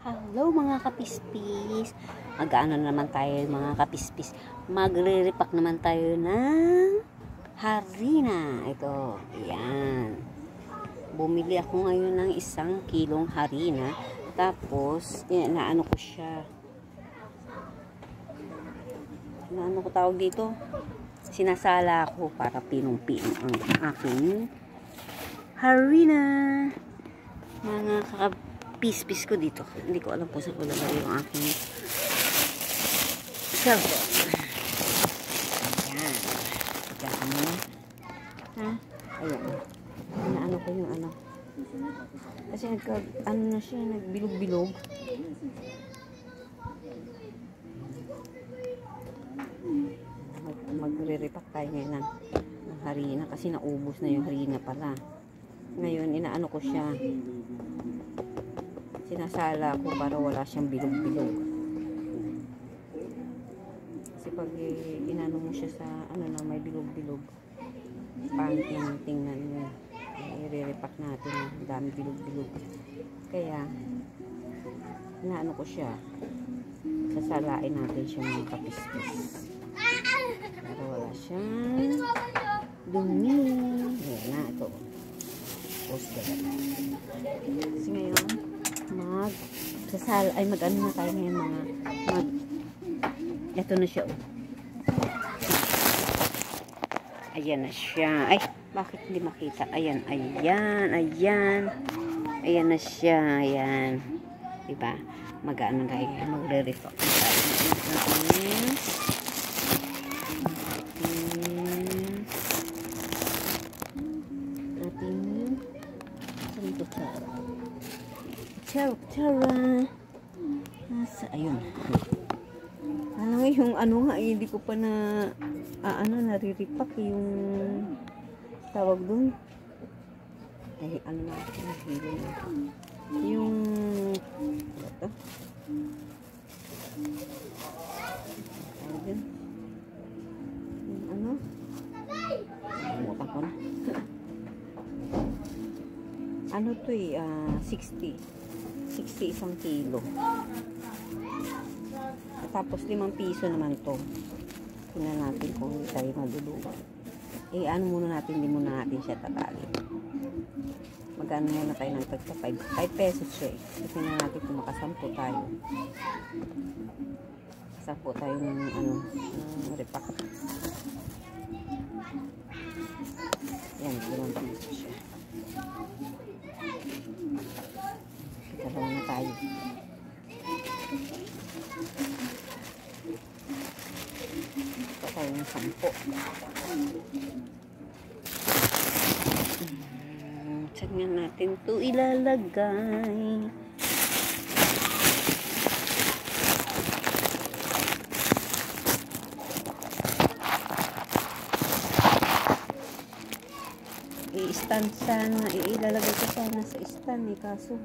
Hello mga kapispis. Mag-ano naman tayo mga kapispis. Magre-repack naman tayo ng harina. Ito, yan. Bumili ako ngayon ng 1 kilong harina. Tapos, naano ko siya. Naano ko tawag dito? Sinasala ko para pinong-pinong ang aking harina. Mga pispis ko dito. Hindi ko alam po sa kulagay yung aking cellphone. Ayan. Diyan mo. Ha? Ayan. Ano ko yung ano. Kasi ano na siya, nagbilog-bilog. Magre-repack tayo ngayon ng harina kasi naubos na yung harina pala. Ngayon, inaano ko siya. Sinasala ko para wala siyang bilog-bilog. Kasi pag inano mo siya sa ano na may bilog-bilog, pangit naman tingnan mo. I-repack natin ang dami bilog-bilog. Kaya inaano ko siya. Sasalain natin siya mga kapispis. Para wala siyang dumi. Ayan na, ito. Post gano'n. Kasi ngayon, mag-ano na tayo ngayon ito na siya. Ayan na siya. Ay, bakit hindi makita? Ayan, ayan na siya. Ayan. Diba? Mag-ano tayo ngayon. Magre-repack na tayo. Kutsara. Nasa, ayun. Ano yung ano nga, hindi ko pa na nariripak yung tawag dun. Ay, ano na, nahilo na. Yung ito. Ayun. Yung ano? Muta ko na. Ano to eh, 60 isang kilo. Tapos 5 piso naman to. Tingnan natin kung hindi tayo madulugan. Ano muna natin, hindi muna natin siya tatalin. Magkano muna tayo ng tagpa 5 pesos siya eh. Tingnan natin kung makasampo tayo. Sampo tayo ng repack. Yan, 5 piso siya. Dalawa na tayo. Ito tayo ng 10. Saan nga natin ito ilalagay? I-stand sana. Ilalagay ko sana sa stand eh. Kaso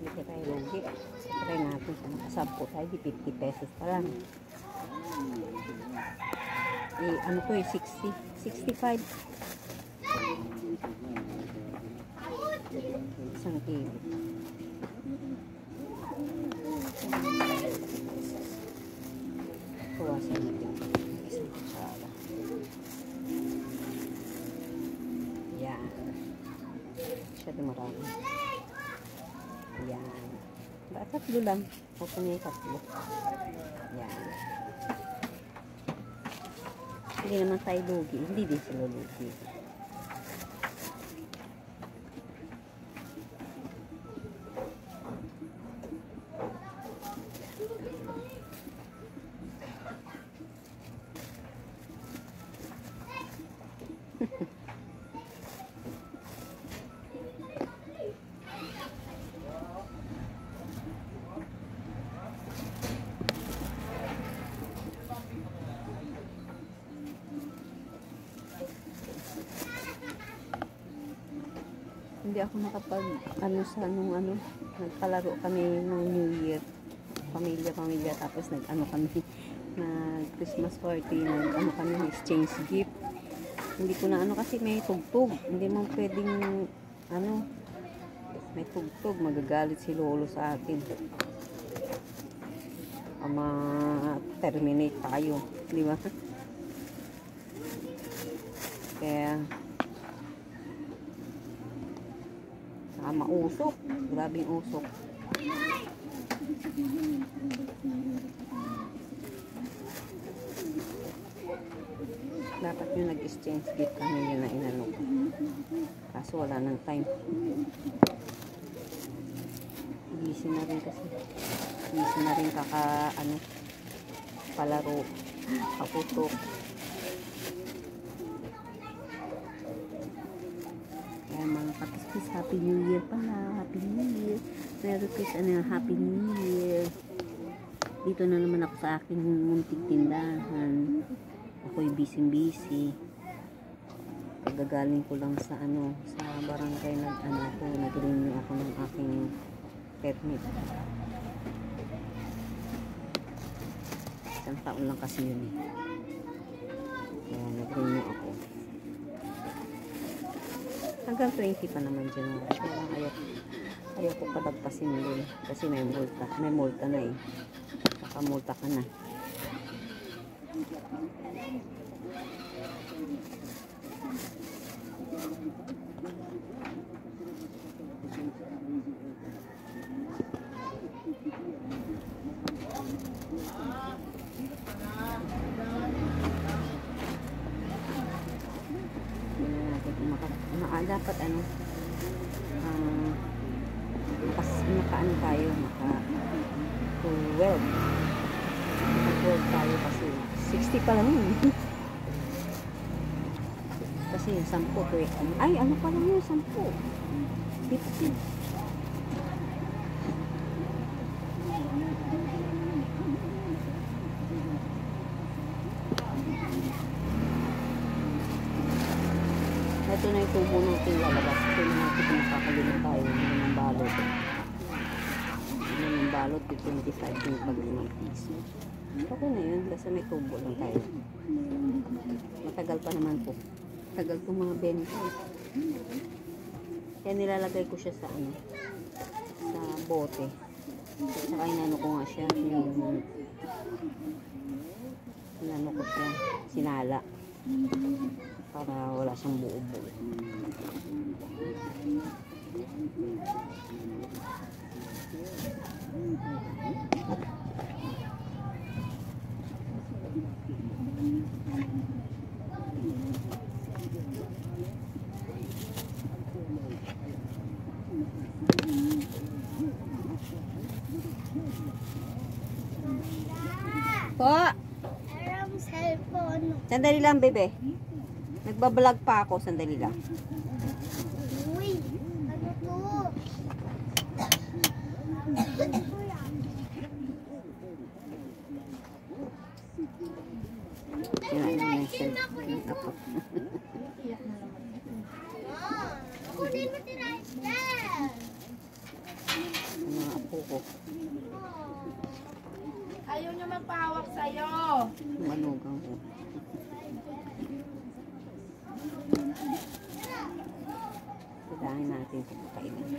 hindi ka tayo lugi. Try natin kung makasampo tayo. Di 50 pesos pa lang. Ano to eh, 60, 65. Isang kilo. Kawasan natin. Isang kutsara. Yan. Siya dumarami. Yan. Ba, 3 lang. Huwag ko niya 3. Yan. Hindi naman tayo lugi. Hindi din sila lugi. Hindi ako nakapag ano sa nung ano, nagpalaro kami ng New Year. Pamilya, tapos nag-ano kami, nag-Christmas party, nag-ano kami, exchange gift. Hindi ko na ano kasi may tugtog. Hindi mo pwedeng ano, may tugtog, magagalit si lolo sa akin. Ma-terminate tayo, di ba? Kaya mausok, grabing usok. Dapat yung nag-exchange gift kami yun na inano ko. Kaso wala ng time. Busy na rin kasi. Busy na rin ano, palaro, kaputok. Kaya mga kapiskis, Happy New Year pala. Happy New Year. Merry Christmas, Happy New Year. Dito na naman ako sa aking munting tindahan. Ako'y busy. Pagagaling ko lang sa ano, sa barangay nag-renew ako ng aking permit. Isang taon lang kasi yun eh. Kaya nag-renew ako. Hanggang 20 pa naman dyan. Kaya ayaw ko palagpasin din. Kasi may multa. May multa na eh. Nakamulta ka na. Dapat ano, maka-ano tayo, maka-12 tayo kasi 60 pa lang yun. Kasi yung 10 ay ano pa lang yun, 10 50. Ito na yung tubo natin lalabas. Ito na natin kung makakalimot tayo ng balot. Ng balot, 25 yung pag-5 piso. Okay na yun, kasi may tubo lang tayo. Matagal pa naman po. Tagal po mga benta. Kaya nilalagay ko siya sa ano, sa bote. At saka inano ko nga siya, inano ko siya, sinala. Para wala siyang buo-buo. Po! Sandali lang, bebe. Nagbablog pa ako, sandali lang. Uy, ano to? Kunin mo tinayos. Mga apo ko. Ayaw niya magpahawak sa'yo. Manugang ko. Padahin natin ito kailan.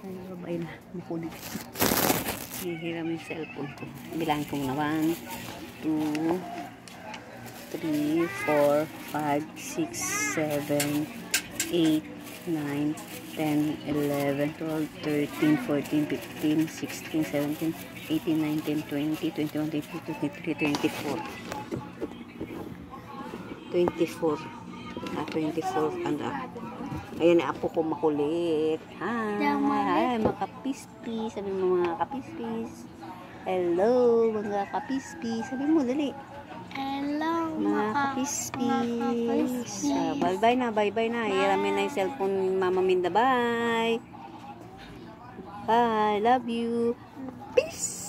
Ay, babay na. Makulit. Hihiram yung cellphone ko. Bilangin ko muna. 1, 2, 3, 4, 5, 6, 7, 8, 9, 10, 11, 12, 13, 14, 15, 16, 17, 18, 19, 20, 21, 22, 23, 24. 24. 24. Ano? Ayan, apo ko makulit. Hi, mga kapispis. Sabi mo mga kapispis. Hello, mga kapispis. Sabi mo, dali. Hello, Mga kapispis. Bye-bye na, bye-bye na. Hiramin na yung cellphone ni Mama Minda. Bye. Bye, love you. Peace.